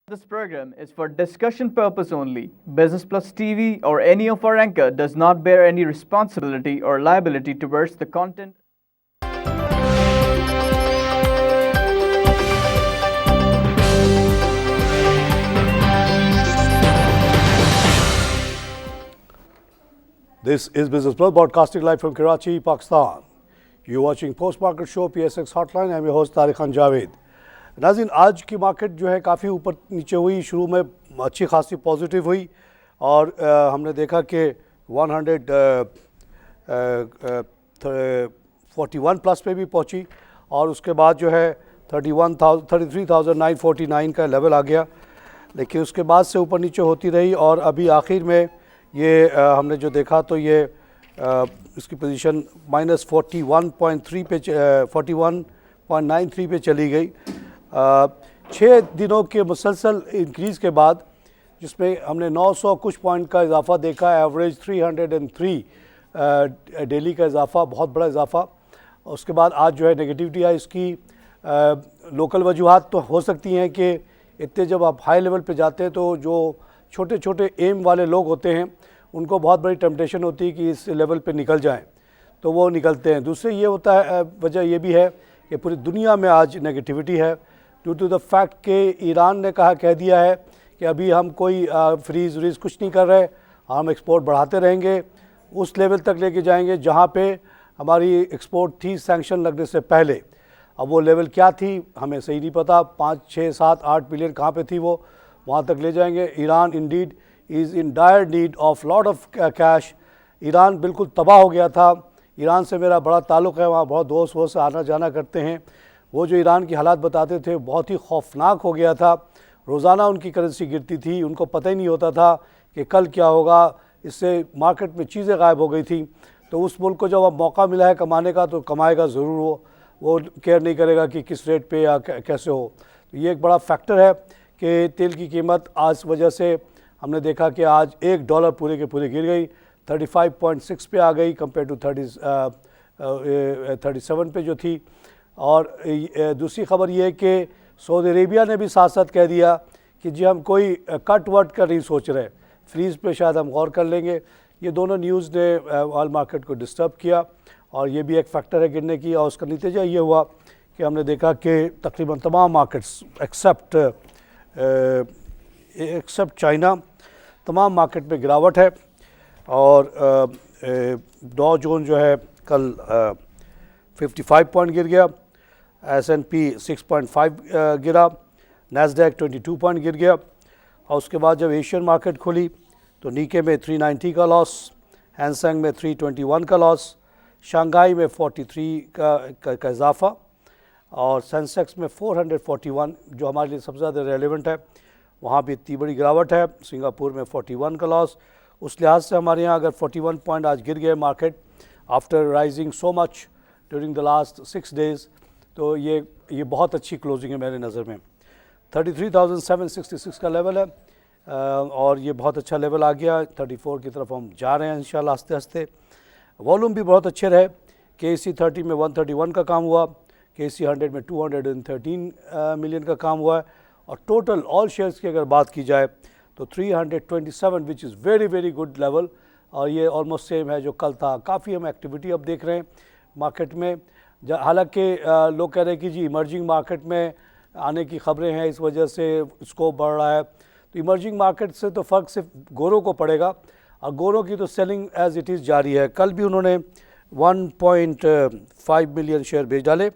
This program is for discussion purpose only. Business Plus TV or any of our anchor does not bear any responsibility or liability towards the content. This is Business Plus broadcasting live from Karachi, Pakistan. You're watching Post Market Show PSX Hotline. I'm your host Tariq Khan Javed. नाज़रीन, आज की market जो है काफ़ी ऊपर नीचे हुई। शुरू में अच्छी खासी पॉजिटिव हुई और हमने देखा कि 141 प्लस पे भी पहुंची और उसके बाद जो है 33,949 का लेवल आ गया, लेकिन उसके बाद से ऊपर नीचे होती रही और अभी आखिर में ये हमने जो देखा तो ये इसकी पोजीशन -41.3 पे 41.93 पे चली गई। 6 दिनों के मुसलसल इंक्रीज़ के बाद जिसमें हमने 900 कुछ पॉइंट का इजाफ़ा देखा, एवरेज 303 डेली का इजाफ़ा, बहुत बड़ा इजाफ़ा। उसके बाद आज जो है नेगेटिविटी आई। इसकी लोकल वजूहात तो हो सकती हैं कि इतने जब आप हाई लेवल पे जाते हैं तो जो छोटे छोटे एम वाले लोग होते हैं उनको बहुत बड़ी टेम्पटेशन होती है कि इस लेवल पे निकल जाएं, तो वो निकलते हैं। दूसरे ये होता है, वजह ये भी है कि पूरी दुनिया में आज नेगेटिविटी है ड्यू टू द फैक्ट कि ईरान ने कह दिया है कि अभी हम कोई फ्रीज़ व्रीज़ कुछ नहीं कर रहे, हम एक्सपोर्ट बढ़ाते रहेंगे, उस लेवल तक लेके जाएंगे जहाँ पे हमारी एक्सपोर्ट थी सैंक्शन लगने से पहले। अब वो लेवल क्या थी हमें सही नहीं पता, 5, 6, 7, 8 बिलियन कहाँ पे थी, वो वहाँ तक ले जाएंगे। Iran Indeed is in dire need of lot of cash. Iran बिल्कुल तबाह हो गया था। ईरान से मेरा बड़ा ताल्लुक़ है, वहाँ बहुत दोस्त वोस्त आना जाना करते हैं। वो जो ईरान की हालात बताते थे बहुत ही खौफनाक हो गया था। रोज़ाना उनकी करेंसी गिरती थी, उनको पता ही नहीं होता था कि कल क्या होगा। इससे मार्केट में चीज़ें गायब हो गई थी। तो उस मुल्क को जब अब मौका मिला है कमाने का तो कमाएगा ज़रूर, वो केयर नहीं करेगा कि किस रेट पे या कैसे हो। तो ये एक बड़ा फैक्टर है कि तेल की कीमत आज वजह से हमने देखा कि आज $1 पूरे के पूरे गिर गई, 35.6 पे आ गई कंपेयर टू 37 पे जो थी। और दूसरी ख़बर ये है कि सऊदी अरेबिया ने भी साथ साथ कह दिया कि जी हम कोई कट वट का नहीं सोच रहे, फ्रीज़ पे शायद हम गौर कर लेंगे। ये दोनों न्यूज़ ने ऑल मार्केट को डिस्टर्ब किया और ये भी एक फैक्टर है गिरने की। और उसका नतीजा ये हुआ कि हमने देखा कि तकरीबन तमाम मार्केट्स एक्सेप्ट चाइना, तमाम मार्केट में गिरावट है। और डॉ जोन जो है कल 55 पॉइंट गिर गया, S&P 6.5 गिरा, नैस्डैक 22 पॉइंट गिर गया। और उसके बाद जब एशियन मार्केट खुली तो नीके में 390 का लॉस, हैंगसेंग में 321 का लॉस, शंघाई में 43 का इजाफ़ा और सेंसेक्स में 441 जो हमारे लिए सबसे ज़्यादा रेलेवेंट है, वहाँ भी इतनी बड़ी गिरावट है। सिंगापुर में 41 का लॉस। उस लिहाज से हमारे यहाँ अगर 41 पॉइंट आज गिर गए market after rising so much during the last 6 days, तो ये बहुत अच्छी क्लोजिंग है मेरे नज़र में। 33,766 का लेवल है और ये बहुत अच्छा लेवल आ गया। 34 की तरफ हम जा रहे हैं इंशाल्लाह आस्ते आस्ते। वॉल्यूम भी बहुत अच्छे रहे। KC 30 में 131 का काम हुआ, KC 100 में 213 मिलियन का काम हुआ है और टोटल ऑल शेयर्स की अगर बात की जाए तो 327 which is very very good level और ये ऑलमोस्ट सेम है जो कल था। काफ़ी हम एक्टिविटी अब देख रहे हैं मार्केट में। हालांकि लोग कह रहे हैं कि जी इमर्जिंग मार्केट में आने की खबरें हैं, इस वजह से स्कोप बढ़ रहा है। तो इमर्जिंग मार्केट से तो फ़र्क सिर्फ गोरों को पड़ेगा और गोरों की तो सेलिंग एज़ इट इज़ जारी है। कल भी उन्होंने 1.5 मिलियन शेयर बेच डाले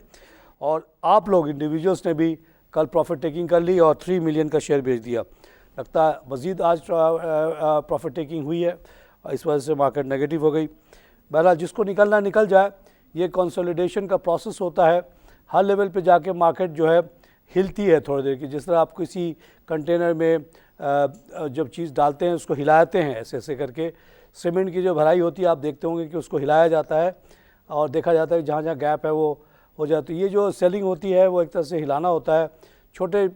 और आप लोग इंडिविजुअल्स ने भी कल प्रॉफिट टेकिंग कर ली और 3 मिलियन का शेयर बेच दिया। लगता है मज़ीद आज प्रॉफिट टेकिंग हुई है और इस वजह से मार्केट नेगेटिव हो गई। बहरहाल जिसको निकलना निकल जाए, ये कंसोलिडेशन का प्रोसेस होता है। हर लेवल पे जाके मार्केट जो है हिलती है थोड़ी देर की। जिस तरह आप किसी कंटेनर में जब चीज़ डालते हैं उसको हिलाते हैं ऐसे ऐसे करके, सीमेंट की जो भराई होती है आप देखते होंगे कि उसको हिलाया जाता है और देखा जाता है कि जहाँ जहाँ गैप है वो हो जाती है। ये जो सेलिंग होती है वो एक तरह से हिलाना होता है। छोटे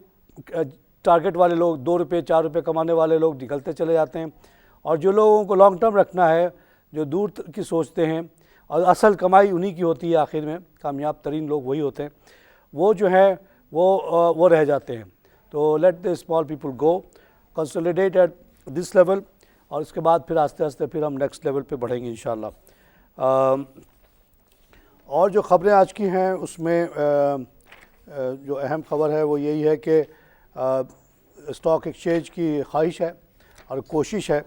टारगेट वाले लोग, 2 रुपये 4 रुपये कमाने वाले लोग निकलते चले जाते हैं और जो लोगों को लॉन्ग टर्म रखना है, जो दूर की सोचते हैं और असल कमाई उन्हीं की होती है, आखिर में कामयाब तरीन लोग वही होते हैं, वो जो है वो रह जाते हैं। तो let the small people go, consolidate at this level, और इसके बाद फिर आस्ते आस्ते फिर हम नेक्स्ट लेवल पे बढ़ेंगे इंशाल्लाह। और जो ख़बरें आज की हैं उसमें जो अहम ख़बर है वो यही है कि स्टॉक एक्सचेंज की ख्वाहिश है और कोशिश है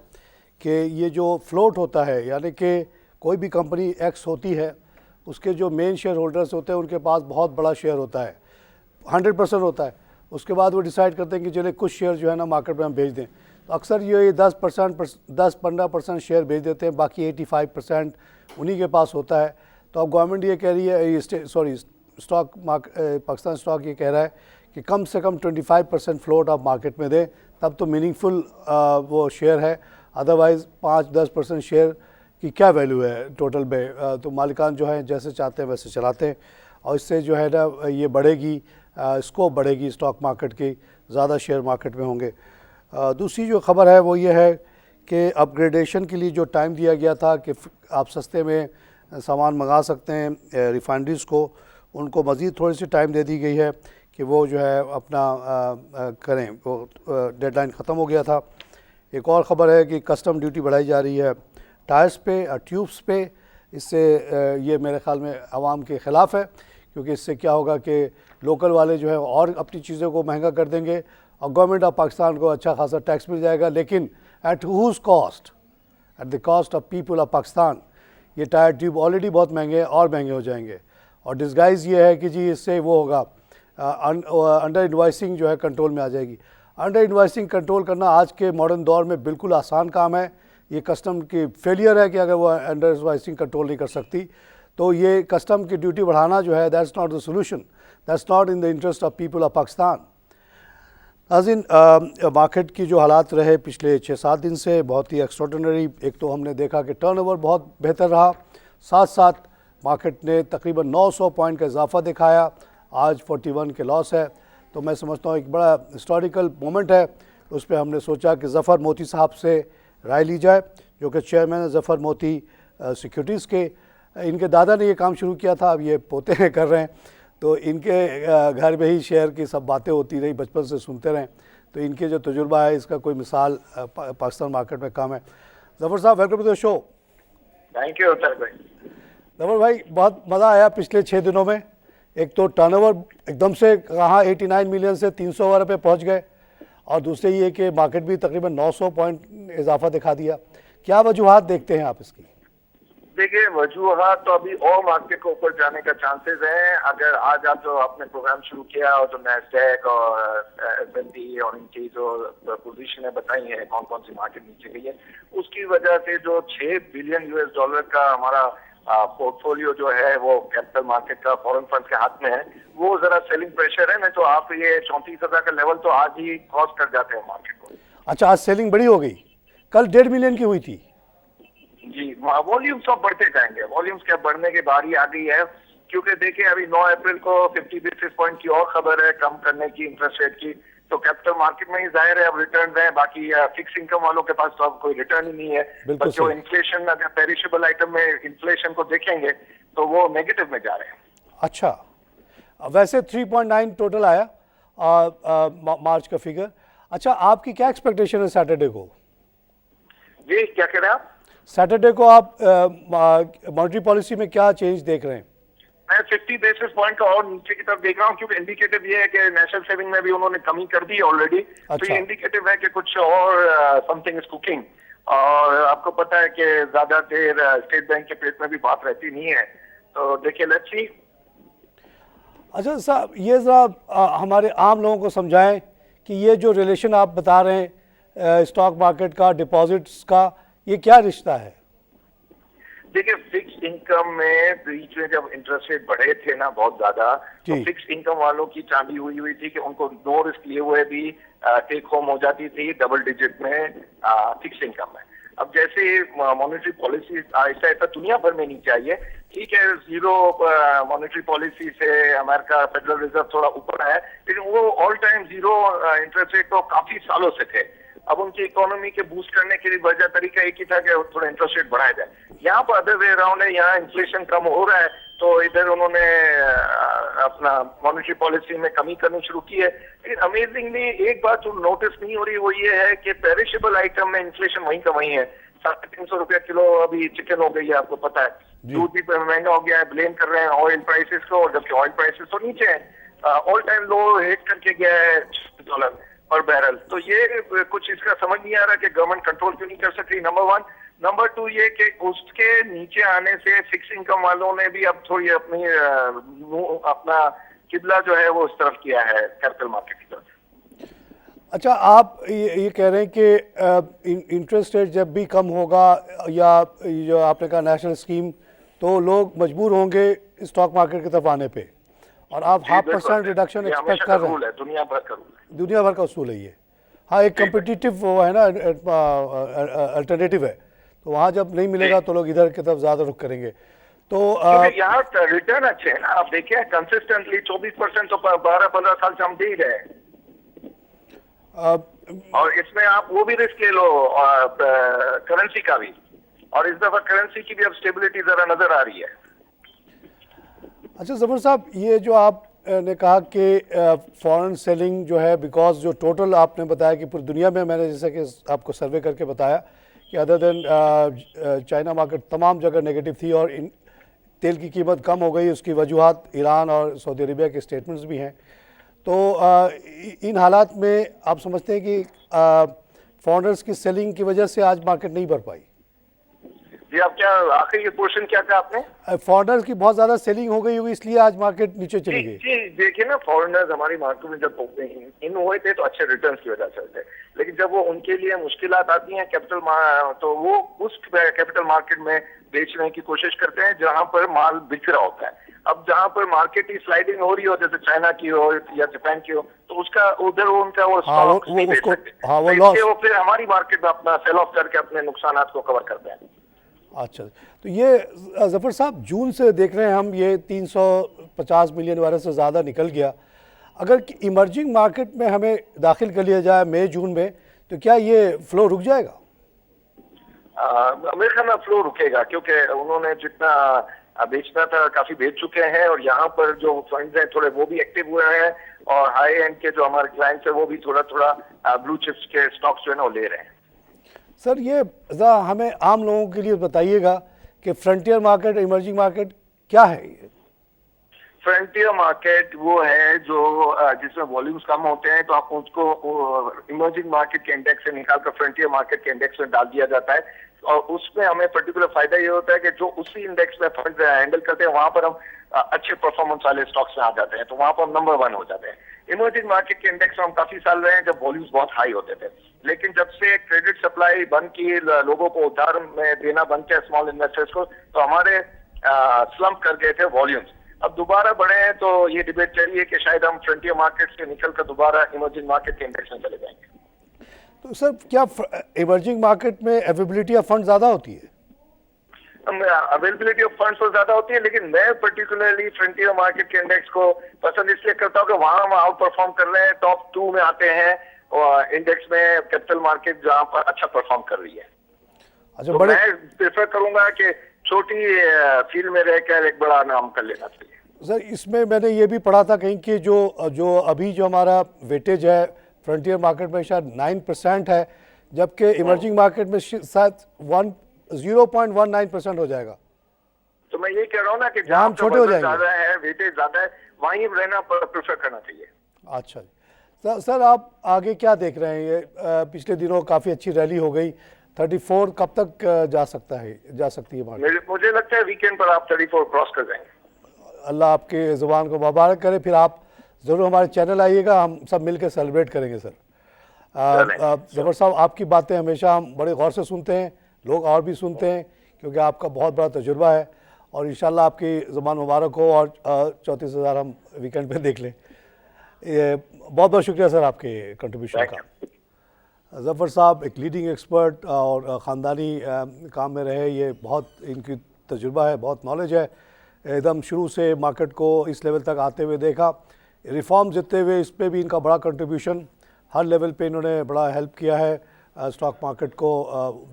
कि ये जो फ्लोट होता है, यानी कि कोई भी कंपनी एक्स होती है, उसके जो मेन शेयर होल्डर्स होते हैं उनके पास बहुत बड़ा शेयर होता है, 100% होता है। उसके बाद वो डिसाइड करते हैं कि चले कुछ शेयर जो है ना मार्केट में हम भेज दें, तो अक्सर ये 10-15% शेयर भेज देते हैं, बाकी 85% उन्हीं के पास होता है। तो अब गवर्नमेंट ये कह रही है, पाकिस्तान स्टॉक ये कह रहा है कि कम से कम 25% फ्लोट आप मार्केट में दें, तब तो मीनिंगफुल वो शेयर है, अदरवाइज़ 5-10% शेयर की क्या वैल्यू है टोटल में। तो मालिकान जो है जैसे चाहते हैं वैसे चलाते हैं, और इससे जो है ना ये बढ़ेगी, स्कोप बढ़ेगी स्टॉक मार्केट की, ज़्यादा शेयर मार्केट में होंगे। दूसरी जो ख़बर है वो ये है कि अपग्रेडेशन के लिए जो टाइम दिया गया था कि आप सस्ते में सामान मंगा सकते हैं रिफाइनरीज़ को, उनको मज़ीद थोड़ी सी टाइम दे दी गई है कि वो जो है अपना करें, वो डेडलाइन ख़त्म हो गया था। एक और ख़बर है कि कस्टम ड्यूटी बढ़ाई जा रही है टायर्स पे और ट्यूब्स पे। इससे ये मेरे ख़्याल में आवाम के ख़िलाफ़ है, क्योंकि इससे क्या होगा कि लोकल वाले जो है और अपनी चीज़ों को महंगा कर देंगे और गवर्नमेंट ऑफ पाकिस्तान को अच्छा खासा टैक्स मिल जाएगा, लेकिन at whose cost? At the cost of people of Pakistan. ये टायर ट्यूब ऑलरेडी बहुत महंगे और महंगे हो जाएंगे, और डिस्गाइज़ ये है कि जी इससे वो होगा अंडर इन्वाइसिंग जो है कंट्रोल में आ जाएगी। अंडर इन्वाइसिंग कंट्रोल करना आज के मॉडर्न दौर में बिल्कुल आसान काम है। ये कस्टम की फेलियर है कि अगर वो अंडर इन्वाइसिंग कंट्रोल नहीं कर सकती, तो ये कस्टम की ड्यूटी बढ़ाना जो है that's not the solution, that's not in the interest of people of Pakistan. नाज़रीन, मार्केट की जो हालात रहे पिछले 6-7 दिन से बहुत ही एक्स्ट्राऑर्डिनरी। एक तो हमने देखा कि टर्नओवर बहुत बेहतर रहा, साथ साथ मार्केट ने तकरीबन 900 पॉइंट का इजाफा दिखाया, आज 41 के लॉस है। तो मैं समझता हूँ एक बड़ा हिस्टोरिकल मोमेंट है। उस पर हमने सोचा कि ज़फ़र मोती साहब से राय ली जाए, जो कि चेयरमैन है ज़फ़र मोती सिक्योरिटीज़ के। इनके दादा ने ये काम शुरू किया था, अब ये पोते कर रहे हैं, तो इनके घर में ही शेयर की सब बातें होती रही, बचपन से सुनते रहें, तो इनके जो तजुर्बा है इसका कोई मिसाल पाकिस्तान मार्केट में कम है। ज़फ़र साहब, welcome to the show. Thank you उत्तर भाई। ज़फ़र भाई, बहुत मज़ा आया पिछले 6 दिनों में। एक तो टर्नओवर एकदम से कहाँ 89 मिलियन से 300 रुपये पहुँच गए, और दूसरे ये कि मार्केट भी तकरीबन 900 पॉइंट इजाफा दिखा दिया। क्या वजूहात देखते हैं आप इसकी? देखिए, वजूहात तो अभी और मार्केट को ऊपर जाने का चांसेस है। अगर आज आप जो आपने प्रोग्राम शुरू किया और जो नैस्डैक और S&P और इनकी जो पोजीशनें बताई हैं कौन कौन सी मार्केट नीचे गई है, उसकी वजह से जो $6 बिलियन का हमारा पोर्टफोलियो जो है वो कैपिटल मार्केट का फॉरेन फंड के हाथ में है, वो जरा सेलिंग प्रेशर है। नहीं तो आप ये 34,000 का लेवल तो आज ही क्रॉस कर जाते हैं मार्केट को। अच्छा, आज सेलिंग बड़ी हो गई, कल 1.5 मिलियन की हुई थी। जी, वॉल्यूम्स तो बढ़ते जाएंगे, वॉल्यूम्स क्या बढ़ने की बारी आ गई है, क्योंकि देखिए अभी 9 अप्रैल को 50 बेसिस पॉइंट की और खबर है कम करने की इंटरेस्ट रेट की। तो कैपिटल मार्केट में ही जाहिर है अब रिटर्न है, बाकी फिक्स इनकम वालों के पास तो अब कोई रिटर्न ही नहीं है। बट जो इन्फ्लेशन, अगर पेरिशेबल आइटम में इन्फ्लेशन को देखेंगे तो वो नेगेटिव में जा रहे हैं। अच्छा, वैसे 3.9 टोटल आया मार्च का फिगर। अच्छा, आपकी क्या एक्सपेक्टेशन है सैटरडे को? जी, क्या कह रहे हैं आप? सैटरडे को आप मॉनेटरी पॉलिसी में क्या चेंज देख रहे हैं? मैं 50 बेसिस पॉइंट का और नीचे की तरफ देख रहा हूँ, क्योंकि इंडिकेटिव ये है कि नेशनल सेविंग में भी उन्होंने कमी कर दी ऑलरेडी। तो ये इंडिकेटिव है कि कुछ और समथिंग इज कुकिंग। और आपको पता है कि ज्यादा देर स्टेट बैंक के पेट में भी बात रहती नहीं है, तो देखिए लेट्स सी। अच्छा साहब, ये ज़रा हमारे आम लोगों को समझाएं कि ये जो रिलेशन आप बता रहे हैं स्टॉक मार्केट का डिपॉजिट्स का, ये क्या रिश्ता है? देखिए, फिक्स इनकम में बीच में जब इंटरेस्ट रेट बढ़े थे ना बहुत ज्यादा, तो फिक्स इनकम वालों की चांदी हुई थी कि उनको नो रिस्क लिए हुए भी टेक होम हो जाती थी डबल डिजिट में फिक्स इनकम में। अब जैसे मॉनेटरी पॉलिसी ऐसा ऐसा दुनिया भर में नहीं चाहिए, ठीक है, जीरो मॉनेटरी पॉलिसी से अमेरिका फेडरल रिजर्व थोड़ा ऊपर है, लेकिन वो all time zero interest rate तो काफी सालों से थे। अब उनकी इकोनॉमी के बूस्ट करने के लिए वजह तरीका एक ही था कि थोड़ा इंटरेस्ट रेट बढ़ाया जाए। यहाँ पर अदर वे अराउंड है, यहाँ इन्फ्लेशन कम हो रहा है तो इधर उन्होंने अपना मॉनेटरी पॉलिसी में कमी करनी शुरू की है। लेकिन अमेजिंगली एक बात जो नोटिस नहीं हो रही वो ये है कि पेरिशेबल आइटम में इन्फ्लेशन वहीं का वहीं है। 350 रुपया किलो अभी चिकन हो गई है, आपको पता है। दूध भी महंगा हो गया है, ब्लेम कर रहे हैं ऑयल प्राइसेस को, जबकि ऑयल प्राइसेस तो नीचे है, ऑल टाइम लो हिट करके गया है $60 पर बैरल। तो ये कुछ इसका समझ नहीं आ रहा कि गवर्नमेंट कंट्रोल क्यों नहीं कर सकती, नंबर 1। नंबर 2 ये कि उसके नीचे आने से फिक्स इनकम वालों ने भी अब थोड़ी अपना किबला जो है वो उस तरफ किया है, कैपिटल मार्केट की तरफ। अच्छा, आप ये कह रहे हैं कि इंटरेस्ट रेट जब भी कम होगा या जो आपने कहा नेशनल स्कीम, तो लोग मजबूर होंगे स्टॉक मार्केट की तरफ आने पे, और आप 0.5% रिडक्शन एक्सपेक्ट कर रहे हैं। दुनिया भर का रूल है, दुनिया भर का उसूल है ये। हाँ, एक कम्पिटिटिव वो है ना, अल्टरनेटिव है, तो वहाँ जब नहीं मिलेगा तो लोग इधर की तरफ ज़्यादा रुख करेंगे। तो यहाँ रिटर्न अच्छे हैं ना, आप देखिए कंसिस्टेंटली 24% तो 12-15 साल से हम दे ही रहे हैं। और इसमें आप वो भी रिस्क ले लो करेंसी का भी, और इस दफा करेंसी की भी अब स्टेबिलिटी जरा नजर आ रही है। अच्छा जफर साहब, ये जो आपने कहा कि फॉरेन सेलिंग जो है, बिकॉज जो टोटल आपने बताया कि पूरी दुनिया में, मैंने जैसे कि आपको सर्वे करके बताया कि अदर देन चाइना मार्केट तमाम जगह नेगेटिव थी, और इन तेल की कीमत कम हो गई, उसकी वजूहत ईरान और सऊदी अरेबिया के स्टेटमेंट्स भी हैं। तो इन हालात में आप समझते हैं कि फॉरेनर्स की सेलिंग की वजह से आज मार्केट नहीं बढ़ पाई? जी, आप क्या आखिर ये क्वेश्चन क्या था आपने? फॉरेनर्स की बहुत ज्यादा सेलिंग हो गई होगी, इसलिए आज मार्केट नीचे चली गई। जी देखिए ना, फॉरेनर्स हमारी मार्केट में जब इन हुए थे तो अच्छे रिटर्न्स की वजह से थे, लेकिन जब वो उनके लिए मुश्किलात आती हैं कैपिटल तो वो उस कैपिटल मार्केट में बेचने की कोशिश करते हैं जहां पर माल बिक रहा होता है। अब जहां पर मार्केट की स्लाइडिंग हो रही हो, जैसे चाइना की हो या जापान की हो, तो उसका उधर उनका वो स्टॉक नहीं बेच सकते, वो फिर हमारी मार्केट में अपना सेल ऑफ करके अपने नुकसान को कवर करते हैं। अच्छा, तो ये जफर साहब जून से देख रहे हैं हम, ये 350 मिलियन वायरस से ज़्यादा निकल गया। अगर इमर्जिंग मार्केट में हमें दाखिल कर लिया जाए मई जून में, तो क्या ये फ्लो रुक जाएगा? मेरे ख्याल में फ्लो रुकेगा, क्योंकि उन्होंने जितना बेचना था काफी बेच चुके हैं, और यहाँ पर जो फंड्स हैं थोड़े वो भी एक्टिव हुए हैं, और हाई एंड के जो हमारे क्लाइंट्स हैं वो भी थोड़ा थोड़ा ब्लू चिप्स के स्टॉक्स जो है ना वो ले रहे हैं। सर, ये हमें आम लोगों के लिए बताइएगा कि फ्रंटियर मार्केट, इमर्जिंग मार्केट क्या है ये? फ्रंटियर मार्केट वो है जो जिसमें वॉल्यूम्स कम होते हैं, तो आप उसको इमर्जिंग मार्केट के इंडेक्स से निकालकर फ्रंटियर मार्केट के इंडेक्स में डाल दिया जाता है, और उसमें हमें पर्टिकुलर फायदा ये होता है कि जो उसी इंडेक्स में फंड हैंडल करते हैं वहां पर हम अच्छे परफॉर्मेंस वाले स्टॉक्स में आ जाते हैं, तो वहां पर हम नंबर 1 हो जाते हैं। इमर्जिंग मार्केट के इंडेक्स में हम काफी साल रहे हैं जब वॉल्यूम्स बहुत हाई होते थे, लेकिन जब से क्रेडिट सप्लाई बंद की, लोगों को उधार में देना बंद किया स्मॉल इन्वेस्टर्स को, तो हमारे स्लम्प कर गए थे वॉल्यूम्स। अब दोबारा बढ़े हैं, तो ये डिबेट चल रही है कि शायद हम फ्रंटियर मार्केट से निकलकर दोबारा इमर्जिंग मार्केट के इंडेक्स में चले जाएंगे। तो सर, क्या इमर्जिंग मार्केट में अवेलेबिलिटी ऑफ फंड ज्यादा होती है? अवेलेबिलिटी ऑफ फंड्स तो ज्यादा होती है, लेकिन मैं पर्टिकुलरली फ्रंटियर मार्केट के इंडेक्स को पसंद इसलिए करता हूँ कि वहां हम आउट परफॉर्म कर रहे हैं, टॉप 2 में आते हैं, और इंडेक्स में कैपिटल मार्केट जहां पर अच्छा परफॉर्म कर रही है। अच्छा, तो मैं प्रेफर करूंगा कि छोटी फील्ड में रहकर एक बड़ा नाम कर लेना चाहिए। सर, इसमें मैंने ये भी पढ़ा था कहीं कि जो अभी जो हमारा वेटेज है फ्रंटियर मार्केट में शायद 9% है, जबकि इमर्जिंग मार्केट में शायद 0.19% हो जाएगा। तो मैं ये कह रहा हूँ ना कि जहाँ छोटे हो जाएंगे, ज्यादा है, वेटेज ज्यादा है, वहीं रहना प्रेफर करना चाहिए। अच्छा जी। सर, आप आगे क्या देख रहे हैं? ये पिछले दिनों काफ़ी अच्छी रैली हो गई, 34 कब तक जा सकती है मार्केट? मुझे लगता है वीकेंड पर आप 34 क्रॉस कर जाएंगे। अल्लाह आपके ज़ुबान को मुबारक करे। फिर आप ज़रूर हमारे चैनल आइएगा, हम सब मिलकर सेलिब्रेट करेंगे। सर, जफर साहब, आपकी बातें हमेशा हम बड़े गौर से सुनते हैं, लोग और भी सुनते हैं, क्योंकि आपका बहुत बड़ा तजुर्बा है, और इंशाल्लाह आपकी ज़ुबान मुबारक हो, और 34,000 हम वीकेंड पे देख लें। ये बहुत बहुत शुक्रिया सर आपके कंट्रीब्यूशन का। जफ़र साहब एक लीडिंग एक्सपर्ट और ख़ानदानी काम में रहे, ये बहुत इनकी तजुर्बा है, बहुत नॉलेज है, एकदम शुरू से मार्केट को इस लेवल तक आते हुए देखा, रिफॉर्म जीतते हुए, इस पर भी इनका बड़ा कंट्रीब्यूशन, हर लेवल पे इन्होंने बड़ा हेल्प किया है स्टॉक मार्केट को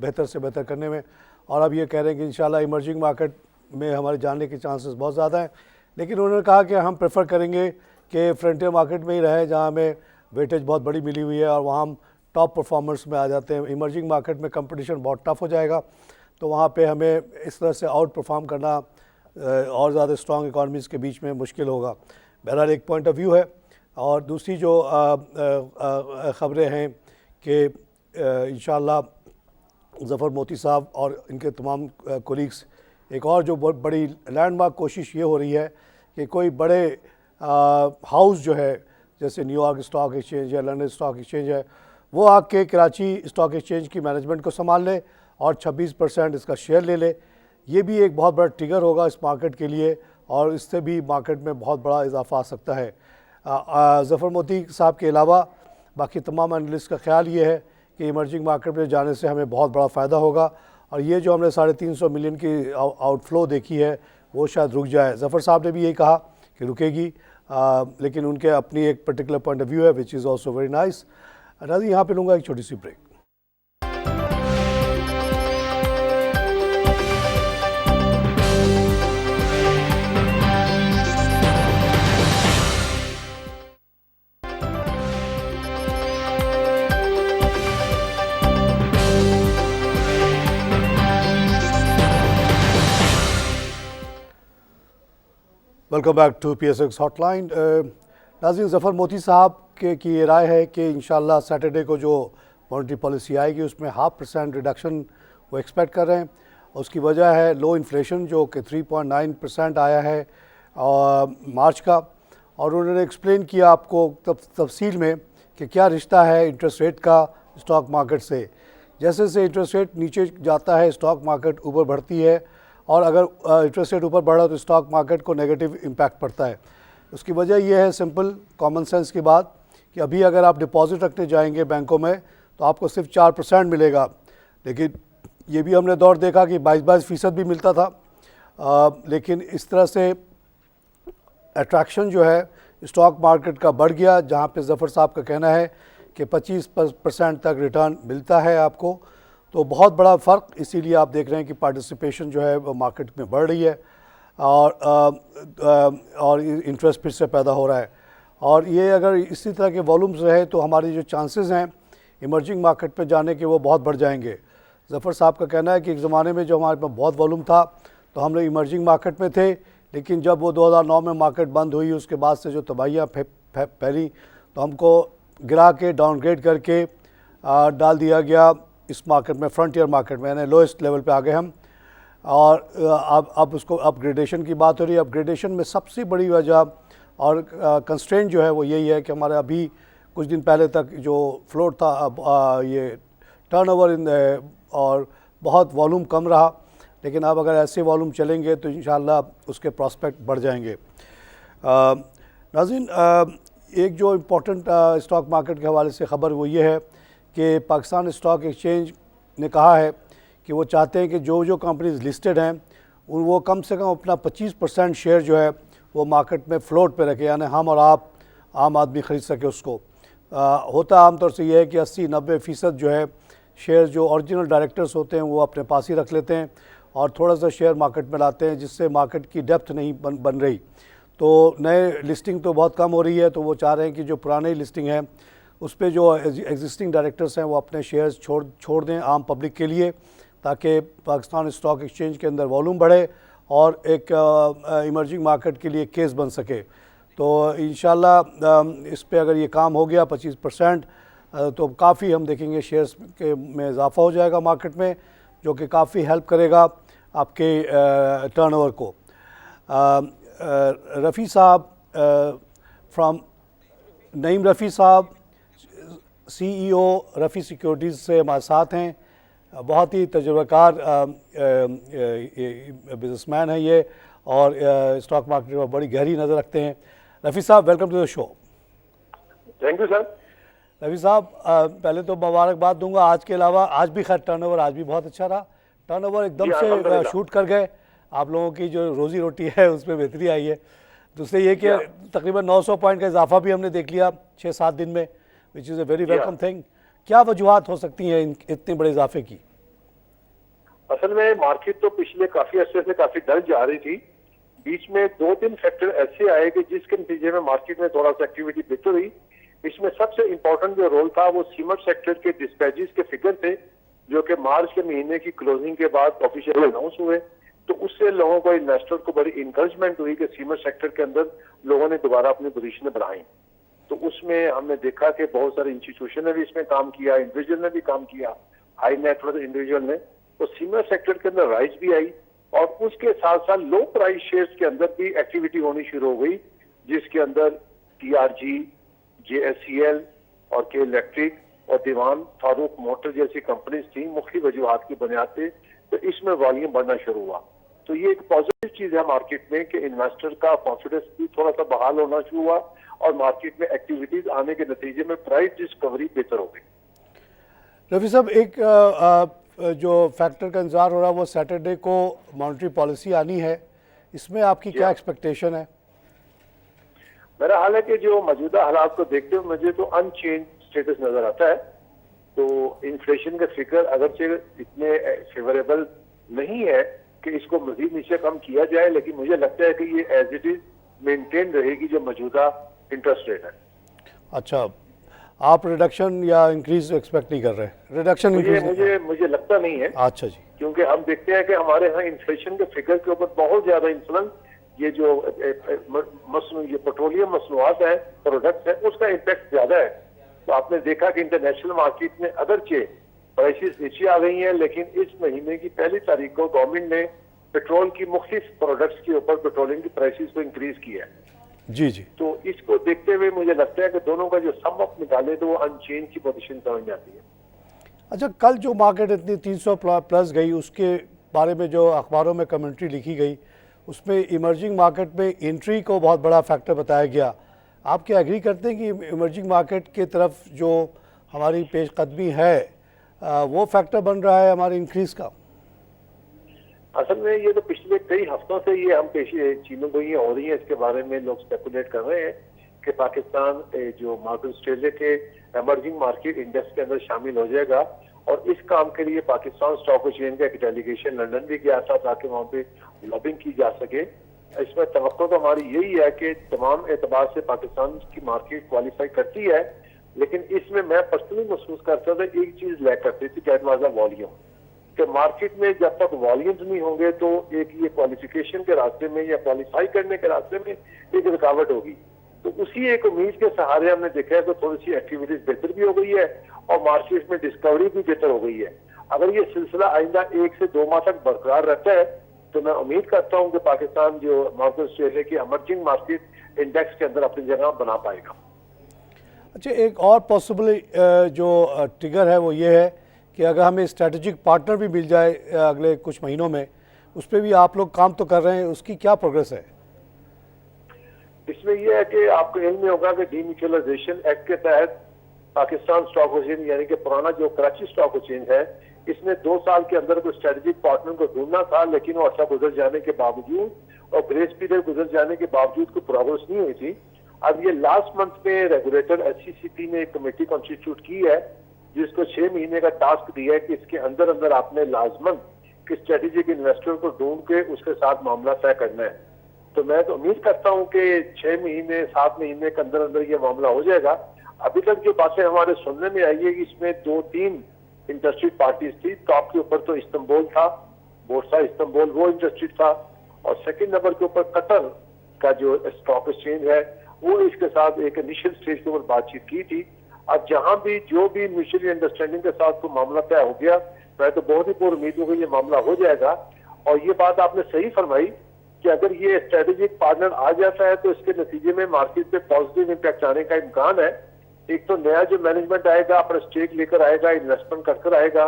बेहतर से बेहतर करने में। और अब ये कह रहे हैं कि इंशाल्लाह इमर्जिंग मार्केट में हमारे जाने के चांसेस बहुत ज़्यादा हैं, लेकिन उन्होंने कहा कि हम प्रेफर करेंगे कि फ्रंटियर मार्केट में ही रहे जहाँ हमें वेटेज बहुत बड़ी मिली हुई है और वहाँ हम टॉप परफॉर्मर्स में आ जाते हैं। इमर्जिंग मार्केट में कंपटीशन बहुत टफ हो जाएगा, तो वहाँ पे हमें इस तरह से आउट परफॉर्म करना और ज़्यादा स्ट्रॉन्ग इकॉनमीज़ के बीच में मुश्किल होगा। बहरहाल एक पॉइंट ऑफ व्यू है। और दूसरी जो ख़बरें हैं कि इंशाअल्लाह ज़फ़र मोती साहब और इनके तमाम कोलीग्स, एक और जो बहुत बड़ी लैंडमार्क कोशिश ये हो रही है कि कोई बड़े हाउस जो है जैसे न्यूयॉर्क स्टॉक एक्सचेंज है, लंदन स्टॉक एक्सचेंज है, वो आके कराची स्टॉक एक्सचेंज की मैनेजमेंट को संभाल ले और 26% इसका शेयर ले ले। ये भी एक बहुत बड़ा ट्रिगर होगा इस मार्केट के लिए और इससे भी मार्केट में बहुत बड़ा इजाफा आ सकता है। ज़फ़र मोती साहब के अलावा बाकी तमाम एनालिस्ट का ख्याल ये है कि इमर्जिंग मार्केट में जाने से हमें बहुत बड़ा फ़ायदा होगा और ये जो हमने 350 मिलियन की आउटफ्लो देखी है वो शायद रुक जाए। ज़फ़र साहब ने भी यही कहा कि रुकेगी, लेकिन उनके अपनी एक पर्टिकुलर पॉइंट ऑफ व्यू है which is also very nice. राजी यहाँ पे लूँगा एक छोटी सी break. Welcome back to PSX hotline. नाज़रीन, ज़फ़र मोती साहब की ये राय है कि इंशाल्लाह सैटरडे को जो मॉनेटरी पॉलिसी आएगी उसमें 0.5% रिडक्शन वो एक्सपेक्ट कर रहे हैं। उसकी वजह है लो इन्फ्लेशन जो कि 3.9% आया है मार्च का, और उन्होंने एक्सप्लेन किया आपको तफसील में कि क्या रिश्ता है इंटरेस्ट रेट का स्टॉक मार्केट से। जैसे जैसे इंटरेस्ट रेट नीचे जाता है स्टॉक मार्केट ऊपर बढ़ती है, और अगर इंटरेस्ट रेट ऊपर बढ़ा तो स्टॉक मार्केट को नेगेटिव इम्पैक्ट पड़ता है। उसकी वजह यह है सिंपल कॉमन सेंस की बात कि अभी अगर आप डिपॉजिट रखने जाएंगे बैंकों में तो आपको सिर्फ 4% मिलेगा, लेकिन ये भी हमने दौर देखा कि 22% भी मिलता था। लेकिन इस तरह से अट्रैक्शन जो है स्टॉक मार्केट का बढ़ गया, जहाँ पे ज़फ़र साहब का कहना है कि 25% तक रिटर्न मिलता है आपको। तो बहुत बड़ा फ़र्क, इसीलिए आप देख रहे हैं कि पार्टिसिपेशन जो है वो मार्केट में बढ़ रही है और इंटरेस्ट फिर से पैदा हो रहा है। और ये अगर इसी तरह के वॉल्यूम्स रहे तो हमारी जो चांसेस हैं इमर्जिंग मार्केट पे जाने के वो बहुत बढ़ जाएंगे। ज़फ़र साहब का कहना है कि एक ज़माने में जो हमारे पास बहुत वॉल्यूम था तो हम लोग इमर्जिंग मार्केट में थे, लेकिन जब वो 2009 में मार्केट बंद हुई उसके बाद से जो तबाहियाँ फैली तो हमको गिरा के डाउनग्रेड करके डाल दिया गया इस मार्केट में, फ्रंटियर मार्केट में, यानी लोएस्ट लेवल पे आ गए हम। और अब उसको अपग्रेडेशन की बात हो रही है। अपग्रेडेशन में सबसे बड़ी वजह और कंस्ट्रेंट जो है वो यही है कि हमारे अभी कुछ दिन पहले तक जो फ्लोट था ये टर्नओवर और बहुत वॉल्यूम कम रहा, लेकिन अब अगर ऐसे वॉल्यूम चलेंगे तो इंशाल्लाह उसके प्रॉस्पेक्ट बढ़ जाएंगे। नाज़रीन, एक जो इम्पोर्टेंट स्टॉक मार्केट के हवाले से ख़बर वो ये है कि पाकिस्तान स्टॉक एक्सचेंज ने कहा है कि वो चाहते हैं कि जो जो कंपनीज लिस्टेड हैं वो कम से कम अपना 25% शेयर जो है वो मार्केट में फ्लोट पे रखे, यानी हम और आप आम आदमी ख़रीद सके उसको। होता आमतौर से ये है कि 80-90% जो है शेयर जो ओरिजिनल डायरेक्टर्स होते हैं वो अपने पास ही रख लेते हैं और थोड़ा सा शेयर मार्केट में लाते हैं, जिससे मार्केट की डेप्थ नहीं बन रही। तो नए लिस्टिंग तो बहुत कम हो रही है, तो वो चाह रहे हैं कि जो पुरानी लिस्टिंग है उस पर जो एग्जिस्टिंग डायरेक्टर्स हैं वो अपने शेयर्स छोड़ दें आम पब्लिक के लिए, ताकि पाकिस्तान स्टॉक एक्सचेंज के अंदर वॉल्यूम बढ़े और एक इमर्जिंग मार्केट के लिए केस बन सके। तो इंशाल्लाह इस पे अगर ये काम हो गया 25% तो काफ़ी हम देखेंगे शेयर्स के में इजाफा हो जाएगा मार्केट में, जो कि काफ़ी हेल्प करेगा आपके टर्नओवर को। रफ़ी साहब फ्रॉम नईम रफ़ी साहब CEO रफ़ी सिक्योरिटीज़ से हमारे साथ हैं। बहुत ही तजुर्बाकार बिजनेसमैन है ये और स्टॉक मार्केट में बड़ी गहरी नज़र रखते हैं। रफ़ी साहब, welcome to the show. Thank you sir. Rafi साहब, पहले तो मुबारकबाद दूंगा, आज के अलावा आज भी खैर टर्नओवर आज भी बहुत अच्छा रहा। टर्नओवर एकदम से शूट कर गए, आप लोगों की जो रोज़ी रोटी है उसमें बेहतरी आई है। दूसरे ये कि तकरीबन 900 पॉइंट का इजाफा भी हमने देख लिया 6-7 दिन में, which is a very welcome thing. क्या वजूहत हो सकती हैं इतने बड़े इजाफे की? असल में मार्केट तो पिछले काफी अरसे से काफी डल जा रही थी। बीच में 2-3 फैक्टर ऐसे आए कि जिसके नतीजे में मार्केट में थोड़ा सा एक्टिविटी बेहतर हुई। इसमें सबसे इंपॉर्टेंट जो रोल था वो सीमेंट सेक्टर के डिस्पैचेस के फिगर थे, जो कि मार्च के महीने की क्लोजिंग के बाद ऑफिशियल अनाउंस हुए। तो उससे लोगों को, इन्वेस्टर को बड़ी इंकरेजमेंट हुई कि सीमेंट सेक्टर के अंदर लोगों ने दोबारा अपनी पोजीशन बढ़ाई। तो उसमें हमने देखा कि बहुत सारे इंस्टीट्यूशन ने भी इसमें काम किया, इंडिविजुअल ने भी काम किया, हाई नेटवर्थ इंडिविजुअल ने। तो सीमेंट सेक्टर के अंदर राइज भी आई और उसके साथ साथ लो प्राइस शेयर्स के अंदर भी एक्टिविटी होनी शुरू हो गई, जिसके अंदर TRG, JSCL और के इलेक्ट्रिक और दीवान फारूक मोटर जैसी कंपनीज थी, मुख्तलिफ वजूहात की बुनियाद पे। तो इसमें वॉल्यूम बढ़ना शुरू हुआ। तो ये एक पॉजिटिव चीज है मार्केट में कि इन्वेस्टर का कॉन्फिडेंस भी थोड़ा सा बहाल होना शुरू हुआ और मार्केट में एक्टिविटीज आने के नतीजे में प्राइस डिस्कवरी बेहतर हो गई। रफी साहब, एक जो फैक्टर का इंतजार हो रहा है वो सैटरडे को मॉनेटरी पॉलिसी आनी है, इसमें आपकी क्या एक्सपेक्टेशन है? मेरा हाल है कि जो मौजूदा हालात को देखते हुए मुझे तो अनचेंज स्टेटस नजर आता है। तो इन्फ्लेशन के फिगर अगरचे इतने फेवरेबल नहीं है कि इसको मजीद नीचे कम किया जाए, लेकिन मुझे लगता है कि ये एज इट इज मेंटेन रहेगी जो मौजूदा इंटरेस्ट रेट है। अच्छा, आप रिडक्शन या इंक्रीज एक्सपेक्ट नहीं कर रहे? रिडक्शन मुझे लगता नहीं है। अच्छा जी, क्योंकि हम देखते हैं कि हमारे यहाँ इन्फ्लेशन के फिगर के ऊपर बहुत ज्यादा इंफ्लुएंस ये जो ये पेट्रोलियम मसनूआत है, प्रोडक्ट्स है, उसका इम्पैक्ट ज्यादा है। तो आपने देखा कि इंटरनेशनल मार्केट में अगरचे प्राइसेस नीचे आ गई हैं, लेकिन इस महीने की 1 तारीख को गवर्नमेंट ने पेट्रोल की मुख्तलिफ प्रोडक्ट्स के ऊपर पेट्रोलियम की प्राइसेस को इंक्रीज किया है। जी जी। तो इसको देखते हुए मुझे लगता है कि दोनों का जो सम अप निकाले तो वो अनचेंज की पोजीशन समझ में आती है। अच्छा, कल जो मार्केट इतनी 300 प्लस गई, उसके बारे में जो अखबारों में कमेंट्री लिखी गई, उसमें इमर्जिंग मार्केट में एंट्री को बहुत बड़ा फैक्टर बताया गया। आप क्या एग्री करते हैं कि इमर्जिंग मार्केट की तरफ जो हमारी पेशकदमी है वो फैक्टर बन रहा है हमारे इंक्रीज का? असल में ये तो पिछले कई हफ्तों से ये हम चीनों को ये हो रही है, इसके बारे में लोग स्पेकुलेट कर रहे हैं कि पाकिस्तान जो मॉर्गन स्टैनले के एमर्जिंग मार्केट इंडेक्स के अंदर शामिल हो जाएगा। और इस काम के लिए पाकिस्तान स्टॉक एक्सचेंज का एक डेलीगेशन लंदन भी गया था ताकि वहाँ पे लॉबिंग की जा सके। इसमें तवक्को तो हमारी यही है कि तमाम एतबार से पाकिस्तान की मार्केट क्वालिफाई करती है, लेकिन इसमें मैं पर्सनली महसूस करता था एक चीज लैक करती थी, दैट वाज द वॉल्यूम। कि मार्केट में जब तक वॉल्यूम्स नहीं होंगे तो एक ये क्वालिफिकेशन के रास्ते में या क्वालिफाई करने के रास्ते में एक रुकावट होगी। तो उसी एक उम्मीद के सहारे हमने देखा है तो थोड़ी सी एक्टिविटीज बेहतर भी हो गई है और मार्केट में डिस्कवरी भी बेहतर हो गई है। अगर ये सिलसिला आइंदा 1 से 2 माह तक बरकरार रहता है तो मैं उम्मीद करता हूँ कि पाकिस्तान जो मॉर्गन स्टैनले की इमर्जिंग मार्केट इंडेक्स के अंदर अपनी जगह बना पाएगा। अच्छा, एक और पॉसिबल जो ट्रिगर है वो ये है कि अगर हमें स्ट्रेटेजिक पार्टनर भी मिल जाए अगले कुछ महीनों में, उस पर भी आप लोग काम तो कर रहे हैं, उसकी क्या प्रोग्रेस है? इसमें यह है कि आपको इल्म में होगा कि डीम्यूचुअलाइजेशन एक्ट के तहत पाकिस्तान स्टॉक एक्सचेंज यानी कि पुराना जो कराची स्टॉक एक्सचेंज है, इसने 2 साल के अंदर कोई स्ट्रेटेजिक पार्टनर को ढूंढना था, लेकिन वो अर्सा गुजर जाने के बावजूद और ग्रेस पीरियड गुजर जाने के बावजूद कोई प्रोग्रेस नहीं हुई थी। अब ये लास्ट मंथ में रेगुलेटर SEC ने एक कमेटी कॉन्स्टिट्यूट की है जिसको 6 महीने का टास्क दिया है कि इसके अंदर अंदर आपने लाजमन कि स्ट्रेटेजिक इन्वेस्टर को ढूंढ के उसके साथ मामला तय करना है। तो मैं तो उम्मीद करता हूं कि 6 महीने 7 महीने के अंदर अंदर ये मामला हो जाएगा। अभी तक जो बातें हमारे सुनने में आई है कि इसमें 2-3 इंटरेस्टेड पार्टीज थी। टॉप के ऊपर तो इस्तांबुल था, बोर्सा इस्तांबुल वो इंटरेस्टेड था, और सेकंड नंबर के ऊपर कतर का जो स्टॉक एक्सचेंज है वो इसके साथ एक इनिशियल स्टेज के ऊपर बातचीत की थी। अब जहां भी जो भी म्यूचुअली अंडरस्टैंडिंग के साथ कोई मामला तय हो गया, मैं तो बहुत ही पूरी उम्मीद हूँ कि ये मामला हो जाएगा। और ये बात आपने सही फरमाई कि अगर ये स्ट्रेटेजिक पार्टनर आ जाता है तो इसके नतीजे में मार्केट पे पॉजिटिव इम्पैक्ट आने का इम्कान है। एक तो नया जो मैनेजमेंट आएगा अपना स्टेक लेकर आएगा, इन्वेस्टमेंट कर आएगा,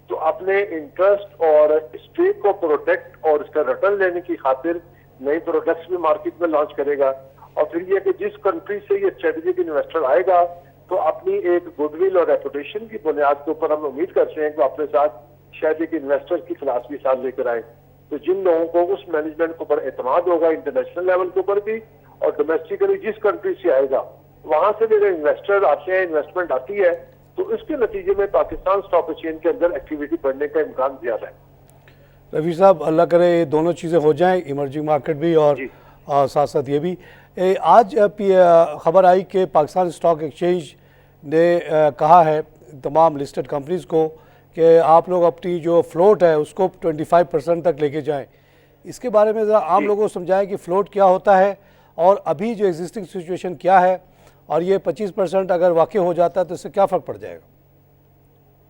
तो अपने इंटरेस्ट और स्टेक को प्रोटेक्ट और इसका रिटर्न लेने की खातिर नई प्रोडक्ट्स भी मार्केट में लॉन्च करेगा। और फिर ये कि जिस कंट्री से ये स्ट्रेटेजिक इन्वेस्टर आएगा तो अपनी एक गुडविल और रेपुटेशन की बुनियाद के ऊपर हम उम्मीद करते हैं कि अपने साथ शायद एक इन्वेस्टर की फिलॉसफी साथ लेकर आए। तो जिन लोगों को उस मैनेजमेंट के ऊपर एतमाद होगा इंटरनेशनल लेवल के ऊपर भी और डोमेस्टिकली जिस कंट्री से आएगा वहां से भी अगर इन्वेस्टर आते हैं, इन्वेस्टमेंट आती है, तो इसके नतीजे में पाकिस्तान स्टॉक एक्सचेंज के अंदर एक्टिविटी बढ़ने का इम्कान ज्यादा है। रफी साहब, अल्लाह करे ये दोनों चीज़ें हो जाएं, इमर्जिंग मार्केट भी और साथ साथ ये भी। आज खबर आई कि पाकिस्तान स्टॉक एक्सचेंज ने कहा है तमाम लिस्टेड कंपनीज को कि आप लोग अपनी जो फ्लोट है उसको 25% तक लेके जाएं। इसके बारे में ज़रा आम लोगों को समझाएं कि फ़्लोट क्या होता है और अभी जो एग्जिस्टिंग सिचुएशन क्या है, और ये 25% अगर वाकई हो जाता है तो इससे क्या फ़र्क पड़ जाएगा?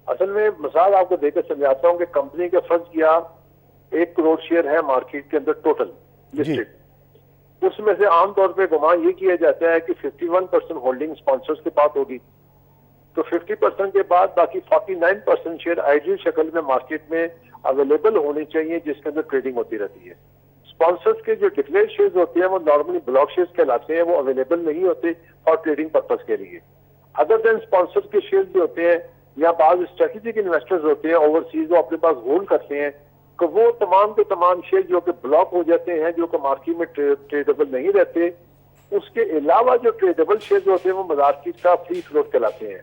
असल में मिसाल आपको देकर समझाता हूँ कि कंपनी के फर्ज किया 1 करोड़ शेयर है मार्केट के अंदर टोटल लिस्टेड, उसमें से आमतौर पे गुमान ये किया जाता है कि 51% होल्डिंग स्पॉन्सर्स के पास होगी, तो 50% के बाद बाकी 49% शेयर आइडियल शक्ल में मार्केट में अवेलेबल होने चाहिए जिसके अंदर ट्रेडिंग होती रहती है। स्पॉन्सर्स के जो डिक्लेयर शेयर्स होते हैं वो नॉर्मली ब्लॉक शेयर्स कहलाते हैं, वो अवेलेबल नहीं होते और ट्रेडिंग पर्पज के लिए। अदर देन स्पॉन्सर्स के शेयर्स भी होते हैं या बाद स्ट्रेटेजिक इन्वेस्टर्स होते हैं ओवरसीज, वो अपने पास होल्ड करते हैं, तो वो तमाम के तमाम शेयर जो कि ब्लॉक हो जाते हैं, जो कि मार्केट में ट्रेडेबल नहीं रहते, उसके अलावा जो ट्रेडेबल शेयर होते हैं वो मार्केट का फ्री फ्लोट कहलाते हैं।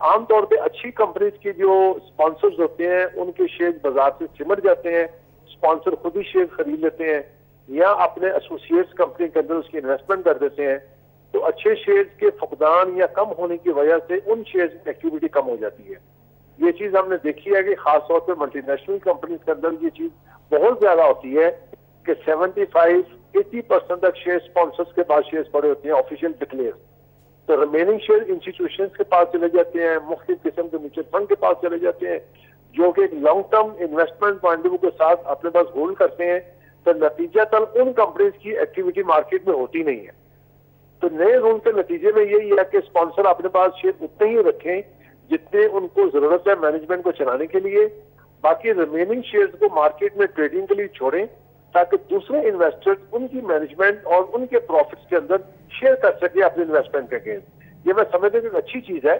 आमतौर पे अच्छी कंपनीज के जो स्पॉन्सर्स होते हैं उनके शेयर बाजार से सिमट जाते हैं, स्पॉन्सर खुद ही शेयर खरीद लेते हैं या अपने एसोसिएट्स कंपनी के अंदर उसकी इन्वेस्टमेंट कर देते हैं, तो अच्छे शेयर्स के फुकदान या कम होने की वजह से उन शेयर्स की एक्टिविटी कम हो जाती है। ये चीज हमने देखी है कि खासतौर पर मल्टीनेशनल कंपनीज के अंदर ये चीज बहुत ज्यादा होती है कि 75-80% तक शेयर स्पॉन्सर्स के पास शेयर पड़े होते हैं ऑफिशियल डिक्लेयर, तो रिमेनिंग शेयर इंस्टीट्यूशंस के पास चले जाते हैं, मुख्तलिफ किस्म के म्यूचुअल फंड के पास चले जाते हैं जो कि एक long term investment point of view के साथ अपने पास होल्ड करते हैं, तो नतीजतन उन कंपनीज की एक्टिविटी मार्केट में होती नहीं है। तो नए रूल के नतीजे में यही है कि स्पॉन्सर अपने पास शेयर उतने ही रखें जितने उनको जरूरत है मैनेजमेंट को चलाने के लिए, बाकी रिमेनिंग शेयर्स को मार्केट में ट्रेडिंग के लिए छोड़ें ताकि दूसरे इन्वेस्टर्स उनकी मैनेजमेंट और उनके प्रॉफिट्स के अंदर शेयर कर सके अपने इन्वेस्टमेंट के अगेंस्ट। ये मैं समझता हूँ कि अच्छी चीज है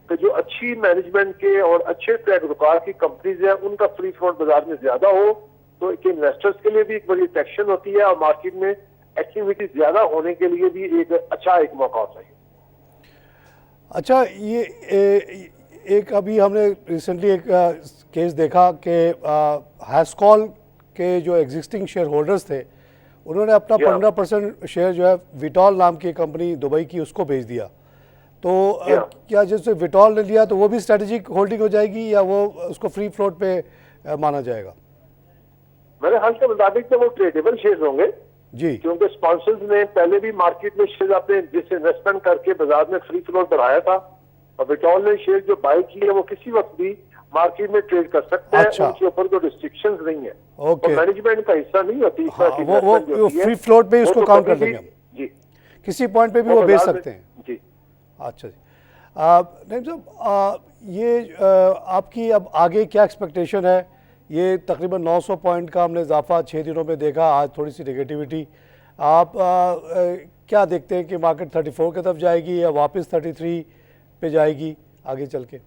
कि जो अच्छी मैनेजमेंट के और अच्छे ट्रैक रिकॉर्ड की कंपनीज है उनका फ्री फ्लोट बाजार में ज्यादा हो, तो इन्वेस्टर्स के लिए भी एक बड़ी अट्रैक्शन होती है और मार्केट में एक्टिविटी ज्यादा होने के लिए भी एक मौका होता है। अच्छा, ये एक अभी हमने रिसेंटली एक केस देखा कि हैस्कॉल के जो एग्जिस्टिंग शेयर होल्डर्स थे उन्होंने अपना 15% शेयर जो है विटॉल नाम की कंपनी दुबई की उसको भेज दिया, तो क्या जैसे विटॉल ने लिया तो वो भी स्ट्रेटेजिक होल्डिंग हो जाएगी या वो उसको फ्री फ्लोट पे माना जाएगा? मेरे ख्याल के मुताबिक तो वो ट्रेडेबल शेयर होंगे जी, क्योंकि स्पॉन्सर्स ने पहले भी मार्केट में शेयर अपने जिस इन्वेस्टमेंट करके बाजार में फ्री फ्लोट बढ़ाया था, और विटॉल ने शेयर जो बाय किए हैं वो किसी वक्त भी मार्केट में ट्रेड कर सकते हैं। अच्छा। उनके ऊपर कोई रिस्ट्रिक्शंस नहीं है, ओके, मैनेजमेंट का हिस्सा नहीं होती। वो फ्री फ्लोट पे उसको काउंट कर देंगे जी, किसी पॉइंट पे भी वो बेच सकते हैं जी। अच्छा जी, नहीं साहब, ये आपकी अब आगे क्या एक्सपेक्टेशन है? ये तकरीबन 900 पॉइंट का हमने इजाफा 6 दिनों में देखा, आज थोड़ी सी नेगेटिविटी, आप क्या देखते हैं कि मार्केट 34 की तरफ जाएगी या वापस 33 पे जाएगी आगे चल के?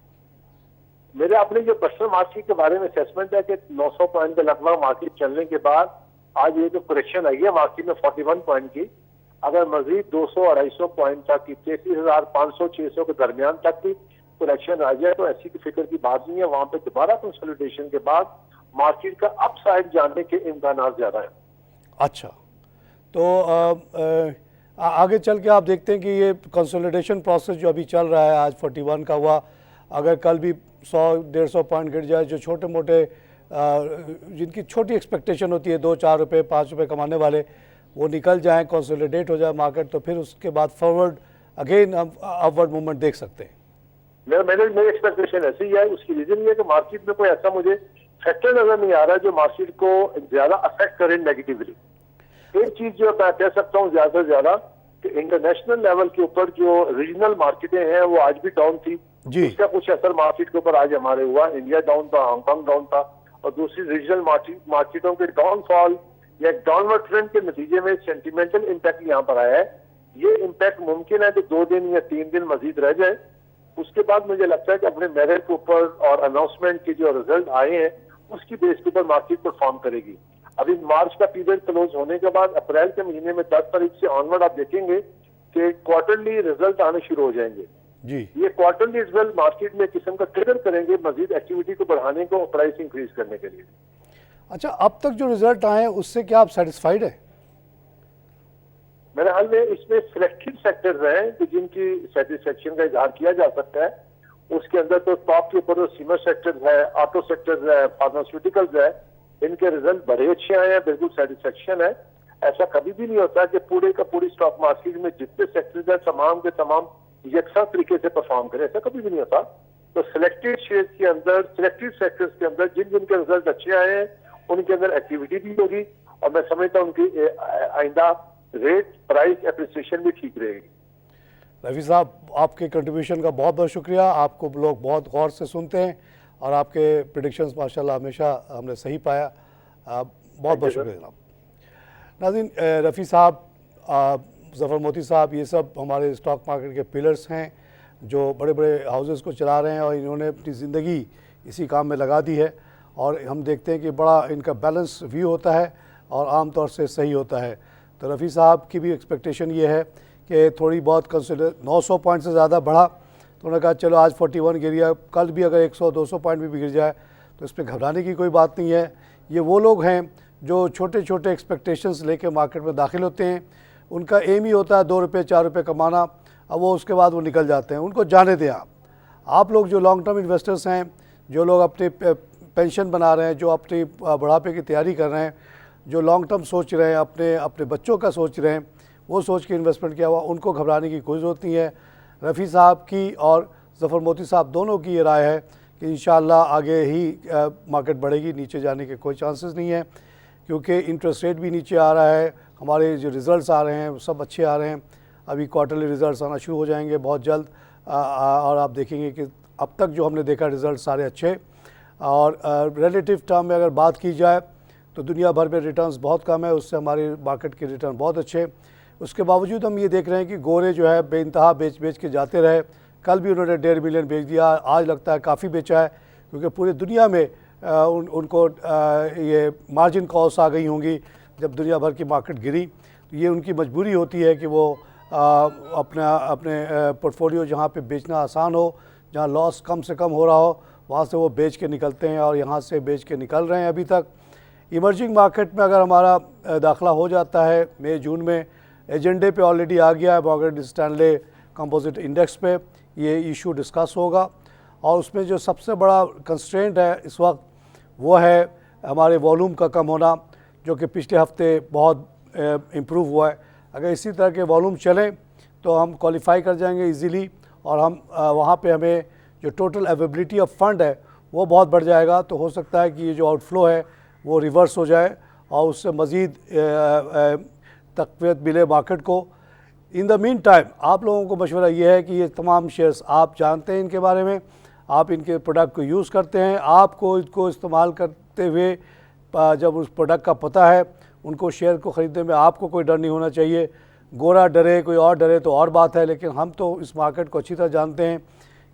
मेरे अपने जो पर्सनल मार्केट के बारे में असेसमेंट है कि 900 पॉइंट के लगभग मार्केट चलने के बाद आज ये जो करेक्शन आई है मार्केट में 41 पॉइंट की, अगर मजीद 200-250 पॉइंट तक की 33,500-600 के दरमियान तक की करेक्शन आ जाए तो ऐसी की फिक्र की बात नहीं है। वहां पे दोबारा कंसोलिडेशन के बाद मार्केट का अपसाइड जाने के इम्कान ज्यादा है। अच्छा, तो आगे चल के आप देखते हैं कि ये कंसोलिडेशन प्रोसेस जो अभी चल रहा है, आज 41 का हुआ, अगर कल भी 100-150 पॉइंट गिर जाए, जो छोटे मोटे जिनकी छोटी एक्सपेक्टेशन होती है 2-4 रुपये 5 रुपये कमाने वाले, वो निकल जाएं, कंसोलिडेट हो जाए मार्केट, तो फिर उसके बाद फॉरवर्ड अगेन हम अपवर्ड मूवमेंट देख सकते हैं। मेरी एक्सपेक्टेशन ऐसी है। उसकी रीजन ये है कि मार्केट में कोई ऐसा मुझे फैक्टर नजर नहीं आ रहा है जो मार्केट को ज्यादा अफेक्ट करे नेगेटिवली। एक चीज जो मैं कह सकता हूँ ज्यादा से ज्यादा कि इंटरनेशनल लेवल के ऊपर जो रीजनल मार्केटें हैं वो आज भी डाउन थी जी, उसका कुछ असर मार्केट के ऊपर आज हमारे हुआ। इंडिया डाउन था, हांगकांग डाउन था, और दूसरी रीजनल मार्केटों के डाउनफॉल या डाउनवर्ड ट्रेंड के नतीजे में सेंटिमेंटल इम्पैक्ट यहाँ पर आया है। ये इम्पैक्ट मुमकिन है कि 2 दिन या 3 दिन मजीद रह जाए, उसके बाद मुझे लगता है कि अपने मेरिट के ऊपर और अनाउंसमेंट के जो रिजल्ट आए हैं उसकी बेस के ऊपर मार्केट परफॉर्म करेगी। अभी मार्च का पीरियड क्लोज होने के बाद अप्रैल के महीने में 10 तारीख से ऑनवर्ड आप देखेंगे कि क्वार्टरली रिजल्ट आने शुरू हो जाएंगे। जी। ये क्वार्टरली इस वेल मार्केट में किस्म का ट्रिगर करेंगे मजीद एक्टिविटी को बढ़ाने को, प्राइस इंक्रीज करने के लिए। अच्छा, अब तक जो रिजल्ट आए हैं उससे क्या आप सेटिस्फाइड है? मेरे हाल में इसमें सिलेक्टेड सेक्टर्स हैं कि जिनकी सेटिस्फेक्शन का इजहार किया जा सकता है। उसके अंदर तो टॉप के ऊपर सीमेंट सेक्टर्स है, ऑटो सेक्टर्स है, फार्मास्यूटिकल्स है, इनके रिजल्ट बड़े अच्छे आए हैं, बिल्कुल सेटिस्फेक्शन है। ऐसा कभी भी नहीं होता कि पूरे का पूरी स्टॉक मार्केट में जितने सेक्टर्स हैं तमाम के तमाम यकसा तरीके से परफॉर्म करें, ऐसा कभी भी नहीं होता। तो सिलेक्टेड शेयर के अंदर, सिलेक्टेड सेक्टर्स के अंदर जिन जिनके रिजल्ट अच्छे आए हैं उनके अंदर एक्टिविटी भी होगी और मैं समझता हूँ उनकी आइंदा रेट प्राइस एप्रिसिएशन भी ठीक रहेगी। रफ़ी साहब, आपके कंट्रीब्यूशन का बहुत बहुत शुक्रिया। आपको लोग बहुत गौर से सुनते हैं और आपके प्रेडिक्शंस माशाल्लाह हमेशा हमने सही पाया। बहुत बहुत शुक्रिया जनाब। नाज़रीन, रफ़ी साहब, ज़फ़र मोती साहब, ये सब हमारे स्टॉक मार्केट के पिलर्स हैं जो बड़े बड़े हाउसेस को चला रहे हैं और इन्होंने अपनी ज़िंदगी इसी काम में लगा दी है और हम देखते हैं कि बड़ा इनका बैलेंस व्यू होता है और आम तौर से सही होता है। तो रफ़ी साहब की भी एक्सपेक्टेशन ये है कि थोड़ी बहुत कंसिडर 900 पॉइंट से ज़्यादा बढ़ा तो उन्होंने कहा चलो आज 41 गिर गया, कल भी अगर 100-200 पॉइंट भी गिर जाए तो इस पर घबराने की कोई बात नहीं है। ये वो लोग हैं जो छोटे छोटे एक्सपेक्टेशंस लेके मार्केट में दाखिल होते हैं। उनका एम ही होता है 2 रुपये 4 रुपये कमाना, अब वो उसके बाद वो निकल जाते हैं, उनको जाने दें। आप लोग जो लॉन्ग टर्म इन्वेस्टर्स हैं, जो लोग अपने पेंशन बना रहे हैं, जो अपनी बुढ़ापे की तैयारी कर रहे हैं, जो लॉन्ग टर्म सोच रहे हैं, अपने अपने बच्चों का सोच रहे हैं, वो सोच के इन्वेस्टमेंट किया हुआ, उनको घबराने की कोई ज़रूरत नहीं है। रफ़ी साहब की और ज़फ़र मोती साहब दोनों की ये राय है कि इंशाअल्लाह आगे ही मार्केट बढ़ेगी, नीचे जाने के कोई चांसेस नहीं है क्योंकि इंटरेस्ट रेट भी नीचे आ रहा है, हमारे जो रिज़ल्ट्स आ रहे हैं वो सब अच्छे आ रहे हैं। अभी क्वार्टरली रिज़ल्ट्स आना शुरू हो जाएंगे बहुत जल्द और आप देखेंगे कि अब तक जो हमने देखा रिज़ल्ट सारे अच्छे। और रिलेटिव टर्म में अगर बात की जाए तो दुनिया भर में रिटर्न्स बहुत कम है, उससे हमारी मार्केट के रिटर्न बहुत अच्छे। उसके बावजूद हम ये देख रहे हैं कि गोरे जो है बेइंतहा बेच के जाते रहे। कल भी उन्होंने 1.5 मिलियन बेच दिया, आज लगता है काफ़ी बेचा है क्योंकि पूरी दुनिया में उनको ये मार्जिन कॉल्स आ गई होंगी। जब दुनिया भर की मार्केट गिरी तो ये उनकी मजबूरी होती है कि वो अपने पोर्टफोलियो जहाँ पे बेचना आसान हो, जहाँ लॉस कम से कम हो रहा हो, वहाँ से वो बेच के निकलते हैं और यहाँ से बेच के निकल रहे हैं। अभी तक इमर्जिंग मार्केट में अगर हमारा दाखिला हो जाता है मई जून में, एजेंडे पे ऑलरेडी आ गया है मॉर्गन स्टैनले कंपोजिट इंडेक्स पे ये इशू डिस्कस होगा और उसमें जो सबसे बड़ा कंस्ट्रेंट है इस वक्त वो है हमारे वॉल्यूम का कम होना, जो कि पिछले हफ्ते बहुत इम्प्रूव हुआ है। अगर इसी तरह के वॉल्यूम चलें तो हम क्वालिफाई कर जाएंगे इजीली और हम वहाँ पे हमें जो टोटल अवेलेबिलिटी ऑफ फंड है वो बहुत बढ़ जाएगा। तो हो सकता है कि ये जो आउटफ्लो है वो रिवर्स हो जाए और उससे मज़ीद तक़वियत मिले मार्केट को। इन द मीन टाइम आप लोगों को मशवरा ये है कि ये तमाम शेयर्स आप जानते हैं इनके बारे में, आप इनके प्रोडक्ट को यूज़ करते हैं, आपको इसको इस्तेमाल करते हुए जब उस प्रोडक्ट का पता है उनको शेयर को ख़रीदने में आपको कोई डर नहीं होना चाहिए। गोरा डरे कोई और डरे तो और बात है, लेकिन हम तो इस मार्केट को अच्छी तरह जानते हैं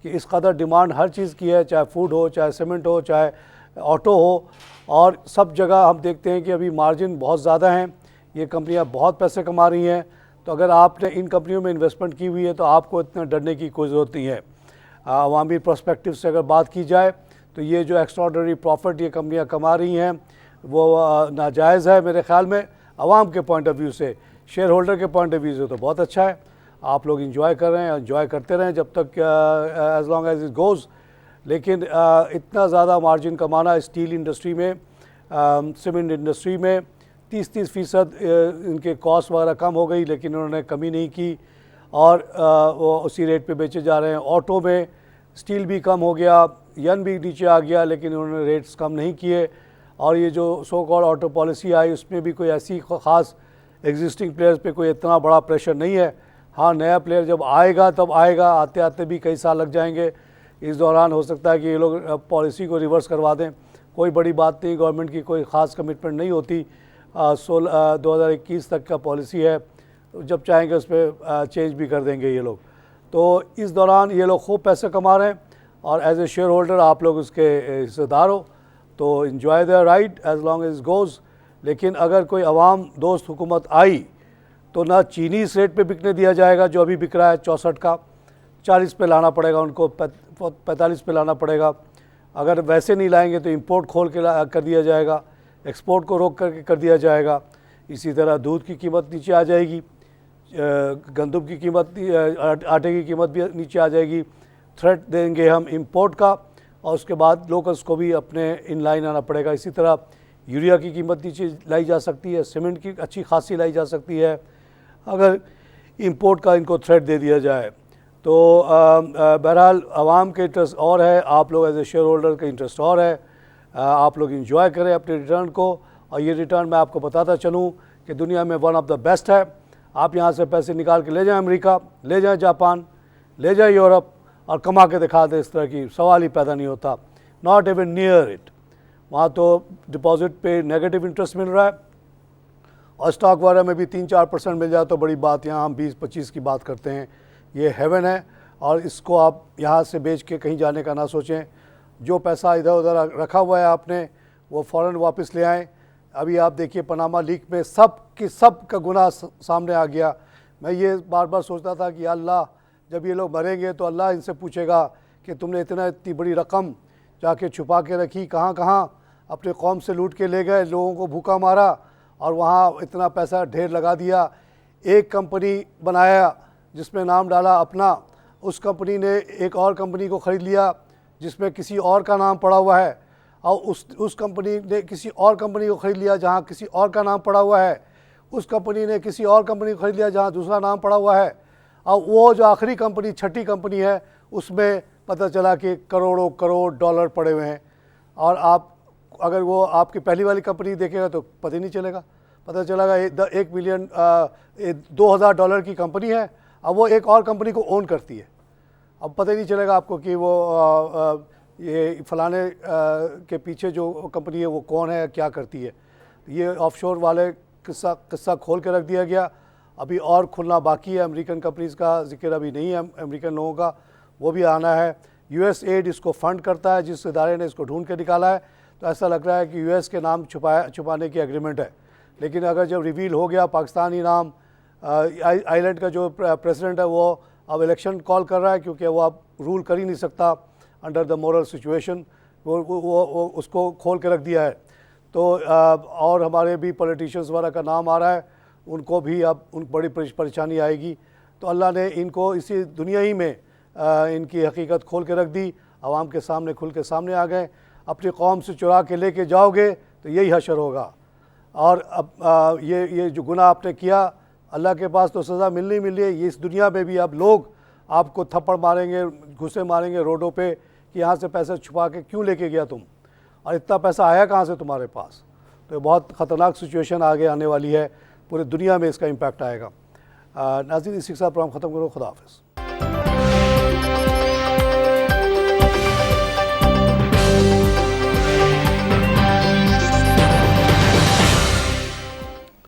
कि इस कदर डिमांड हर चीज़ की है, चाहे फूड हो, चाहे सीमेंट हो, चाहे ऑटो हो, और सब जगह हम देखते हैं कि अभी मार्जिन बहुत ज़्यादा हैं, ये कंपनियां बहुत पैसे कमा रही हैं। तो अगर आपने इन कंपनियों में इन्वेस्टमेंट की हुई है तो आपको इतना डरने की कोई ज़रूरत नहीं है। अवामी पर्सपेक्टिव से अगर बात की जाए तो ये जो एक्स्ट्राऑर्डिनरी प्रॉफिट ये कंपनियां कमा रही हैं वो नाजायज़ है मेरे ख़्याल में। आवाम के पॉइंट ऑफ व्यू से, शेयर होल्डर के पॉइंट ऑफ व्यू से तो बहुत अच्छा है। आप लोग इंजॉय कर रहे हैं, इंजॉय करते रहें जब तक as long as it goes. लेकिन इतना ज़्यादा मार्जिन कमाना स्टील इंडस्ट्री में, सीमेंट इंडस्ट्री में 30% इनके कॉस्ट वगैरह कम हो गई लेकिन उन्होंने कमी नहीं की और वो उसी रेट पे बेचे जा रहे हैं। ऑटो में स्टील भी कम हो गया, यन भी नीचे आ गया लेकिन उन्होंने रेट्स कम नहीं किए। और ये जो सो कॉल्ड ऑटो पॉलिसी आई उसमें भी कोई ऐसी ख़ास एग्जिस्टिंग प्लेयर्स पे कोई इतना बड़ा प्रेशर नहीं है। हाँ, नया प्लेयर जब आएगा तब आएगा, आते आते भी कई साल लग जाएंगे। इस दौरान हो सकता है कि ये लोग पॉलिसी को रिवर्स करवा दें, कोई बड़ी बात नहीं, गवर्नमेंट की कोई ख़ास कमिटमेंट नहीं होती। 2021 तक का पॉलिसी है, जब चाहेंगे उस पर चेंज भी कर देंगे ये लोग। तो इस दौरान ये लोग खूब पैसे कमा रहे हैं और एज ए शेयर होल्डर आप लोग उसके हिस्सेदार हो, तो enjoy the ride as long as goes. लेकिन अगर कोई अवाम दोस्त हुकूमत आई तो ना चीनी इस रेट पे बिकने दिया जाएगा जो अभी बिक रहा है 64 का, 40 पे लाना पड़ेगा, उनको 45 पे लाना पड़ेगा। अगर वैसे नहीं लाएंगे तो इंपोर्ट खोल के कर दिया जाएगा, एक्सपोर्ट को रोक करके कर दिया जाएगा। इसी तरह दूध की कीमत नीचे आ जाएगी, गंदम की कीमत, आटे की कीमत भी नीचे आ जाएगी। थ्रेट देंगे हम इंपोर्ट का और उसके बाद लोकल्स को भी अपने इन लाइन आना पड़ेगा। इसी तरह यूरिया की कीमत नीचे लाई जा सकती है, सीमेंट की अच्छी खासी लाई जा सकती है अगर इंपोर्ट का इनको थ्रेट दे दिया जाए। तो बहरहाल आवाम के इंटरेस्ट और है, आप लोग एज ए शेयर होल्डर का इंटरेस्ट और है। आप लोग इंजॉय करें अपने रिटर्न को, और ये रिटर्न मैं आपको बताता चलूँ कि दुनिया में वन ऑफ द बेस्ट है। आप यहाँ से पैसे निकाल के ले जाएं अमेरिका, ले जाएं जापान, ले जाएं यूरोप और कमा के दिखा दें, इस तरह की सवाल ही पैदा नहीं होता। Not even near it. वहाँ तो डिपॉजिट पे नेगेटिव इंटरेस्ट मिल रहा है और स्टॉक वगैरह में भी 3-4% मिल जाए तो बड़ी बात। यहाँ हम 20-25 की बात करते हैं। ये हेवन है और इसको आप यहाँ से बेच के कहीं जाने का ना सोचें। जो पैसा इधर उधर रखा हुआ है आपने, वो फ़ौरन वापस ले आएँ। अभी आप देखिए पनामा लीक में सब का गुनाह सामने आ गया। मैं ये बार बार सोचता था कि अल्लाह, जब ये लोग मरेंगे तो अल्लाह इनसे पूछेगा कि तुमने इतनी बड़ी रकम जाके छुपा के रखी, कहाँ कहाँ अपने कौम से लूट के ले गए, लोगों को भूखा मारा और वहाँ इतना पैसा ढेर लगा दिया। एक कंपनी बनाया जिसमें नाम डाला अपना, उस कंपनी ने एक और कंपनी को ख़रीद लिया जिसमें किसी और का नाम पड़ा हुआ है, और उस कंपनी ने किसी और कंपनी को ख़रीद लिया जहाँ किसी और का नाम पड़ा हुआ है। उस कंपनी ने किसी और कंपनी को ख़रीद लिया जहाँ दूसरा नाम पड़ा हुआ है। और वो जो आखिरी कंपनी, छठी कंपनी है, उसमें पता चला कि करोड़ों करोड़ डॉलर पड़े हुए हैं। और आप अगर वो आपकी पहली वाली कंपनी देखेगा तो पता ही नहीं चलेगा। पता चलेगा 1 मिलियन $2,000 की कंपनी है, अब वो एक और कंपनी को ओन करती है। अब पता ही नहीं चलेगा आपको कि वो ये फलाने के पीछे जो कंपनी है वो कौन है, क्या करती है। ये ऑफशोर वाले किस्सा खोल के रख दिया गया। अभी और खुलना बाकी है। अमेरिकन कंपनीज़ का जिक्र अभी नहीं है, अमेरिकन लोगों का, वो भी आना है। USAID इसको फंड करता है, जिस इदारे ने इसको ढूंढ के निकाला है। तो ऐसा लग रहा है कि US के नाम छुपाने की एग्रीमेंट है। लेकिन अगर जब रिवील हो गया पाकिस्तानी नाम, आइलैंड का जो प्रेसिडेंट है वो अब इलेक्शन कॉल कर रहा है, क्योंकि वो अब रूल कर ही नहीं सकता अंडर द मॉरल सिचुएशन, वो उसको खोल के रख दिया है। तो और हमारे भी पॉलिटिशियंस वगैरह का नाम आ रहा है, उनको भी अब बड़ी परेशानी आएगी। तो अल्लाह ने इनको इसी दुनिया ही में इनकी हकीकत खोल के रख दी, आवाम के सामने खुल के सामने आ गए। अपनी कौम से चुरा के लेके जाओगे तो यही हशर होगा। और अब ये जो गुनाह आपने किया, अल्लाह के पास तो सज़ा मिलनी है। ये इस दुनिया में भी अब लोग आपको थप्पड़ मारेंगे, घुसे मारेंगे रोडों पे कि यहाँ से पैसे छुपा के क्यों लेके गया तुम, और इतना पैसा आया कहाँ से तुम्हारे पास। तो ये बहुत ख़तरनाक सिचुएशन आगे आने वाली है, पूरी दुनिया में इसका इम्पैक्ट आएगा। नाज़रीन, इसी के साथ प्रोग्राम ख़त्म करो। खुदा हाफ़िज़।